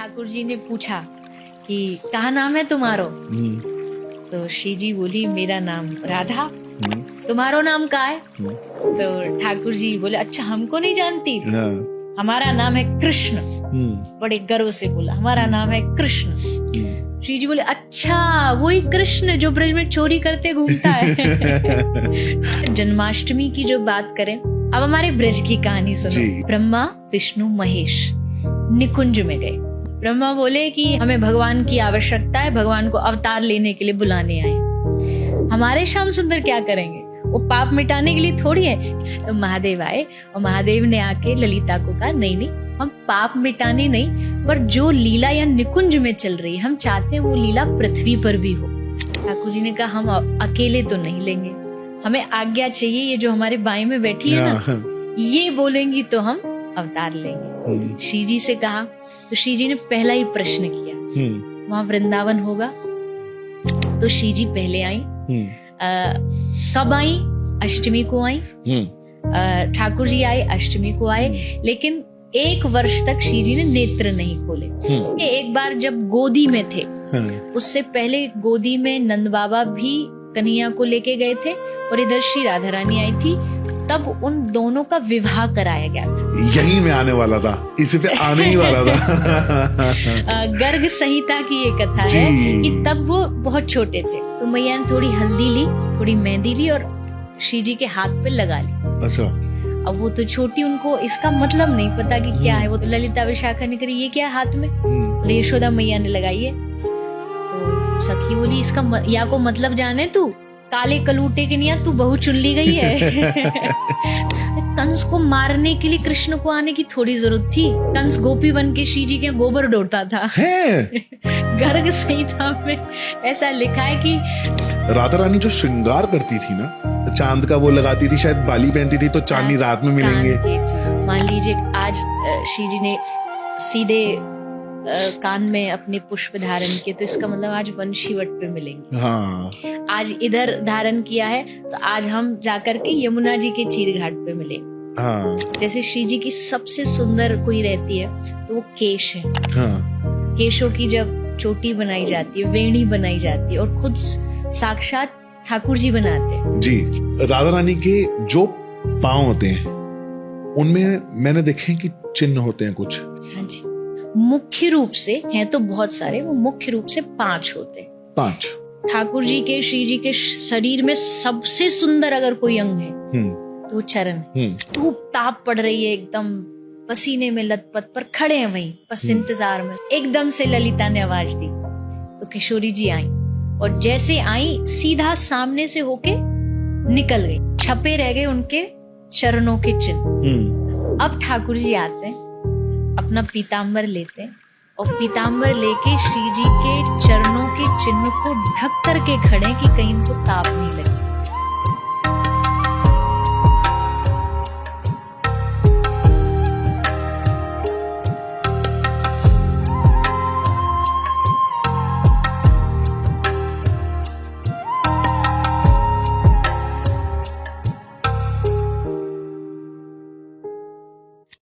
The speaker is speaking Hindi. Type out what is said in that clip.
ठाकुर जी ने पूछा कि कहा नाम है तुम्हारो? तो श्री जी बोली मेरा नाम राधा। तुम्हारो नाम का है? तो ठाकुर जी बोले अच्छा हमको नहीं जानती? हमारा नाम है कृष्ण। बड़े गर्व से बोला हमारा नाम है कृष्ण। श्री जी बोले अच्छा वही कृष्ण जो ब्रज में चोरी करते घूमता है। जन्माष्टमी की जो बात करें, अब हमारे ब्रज की कहानी सुनो। ब्रह्मा विष्णु महेश निकुंज में गए। ब्रह्मा बोले कि हमें भगवान की आवश्यकता है, भगवान को अवतार लेने के लिए बुलाने आए। हमारे श्याम सुंदर क्या करेंगे, वो पाप मिटाने के लिए थोड़ी है। तो महादेव आए और महादेव ने आके ललिता को कहा नहीं नहीं, हम पाप मिटाने नहीं, पर जो लीला या निकुंज में चल रही है हम चाहते हैं वो लीला पृथ्वी पर भी हो। ठाकुर जी ने कहा हम अकेले तो नहीं लेंगे, हमें आज्ञा चाहिए, ये जो हमारे बाएं में बैठी है ना, ये बोलेंगी तो हम अवतार लेंगे। श्री जी से कहा तो श्री जी ने पहला ही प्रश्न किया वहां वृंदावन होगा? तो श्री जी पहले आई। कब आई? अष्टमी को आई। ठाकुर जी आए अष्टमी को आए, लेकिन 1 वर्ष तक श्री जी ने नेत्र नहीं खोले। एक बार जब गोदी में थे, उससे पहले गोदी में नंद बाबा भी कन्हैया को लेके गए थे और इधर श्री राधा रानी आई थी, तब उन दोनों का विवाह कराया गया था। यही मैं आने वाला था, इसी पे आने ही वाला था। गर्ग संहिता की ये कथा है कि तब वो बहुत छोटे थे, तो मैया ने थोड़ी हल्दी ली, थोड़ी मेहंदी ली और श्री जी के हाथ पे लगा ली। अच्छा। अब वो तो छोटी, उनको इसका मतलब नहीं पता कि क्या है। वो तो ललिता विशाखा ने करी ये क्या हाथ में, बोले यशोदा मैया ने लगाई है। तो सखी बोली इसका या को मतलब जाने तू, काले कलूटे के निया तू बहु चुन ली गई है। कंस को मारने के लिए कृष्ण को आने की थोड़ी जरूरत थी। कंस गोपी बन के श्री जी के गोबर ढोता था। गर्ग संहिता में ऐसा लिखा है कि राधा रानी जो श्रृंगार करती थी ना, चांद का वो लगाती थी, शायद बाली पहनती थी, तो चांदनी रात में मिलेंगे। मान लीजिए आज श्री जी ने सीधे कान में अपने पुष्प धारण किए, तो इसका मतलब आज वंशीवट पे मिलेंगे। हाँ। आज इधर धारण किया है तो आज हम जाकर के यमुना जी के चीर घाट पे मिलेंगे। हाँ। जैसे श्री जी की सबसे सुंदर कोई रहती है तो वो केश है। हाँ। केशों की जब चोटी बनाई जाती है, वेणी बनाई जाती है, और खुद साक्षात ठाकुर जी बनाते हैं। जी। राधा रानी के जो पांव होते हैं उनमें मैंने देखे कि चिन्ह होते हैं कुछ। हाँ जी। मुख्य रूप से हैं तो बहुत सारे, वो मुख्य रूप से 5 होते हैं। 5। ठाकुर जी के, श्री जी के शरीर में सबसे सुंदर अगर कोई अंग है तो वो चरण है। धूप ताप पड़ रही है, एकदम पसीने में लथपथ, पर खड़े हैं वहीं बस इंतजार में। एकदम से ललिता ने आवाज दी तो किशोरी जी आई, और जैसे आई सीधा सामने से होके निकल गई, छपे रह गए उनके चरणों के चिन्ह। अब ठाकुर जी आते हैं, अपना पीताम्बर लेते हैं और पीताम्बर लेके श्री जी के चरणों के चिन्ह को ढक करके खड़े कि कहीं इनको ताप नहीं लगे।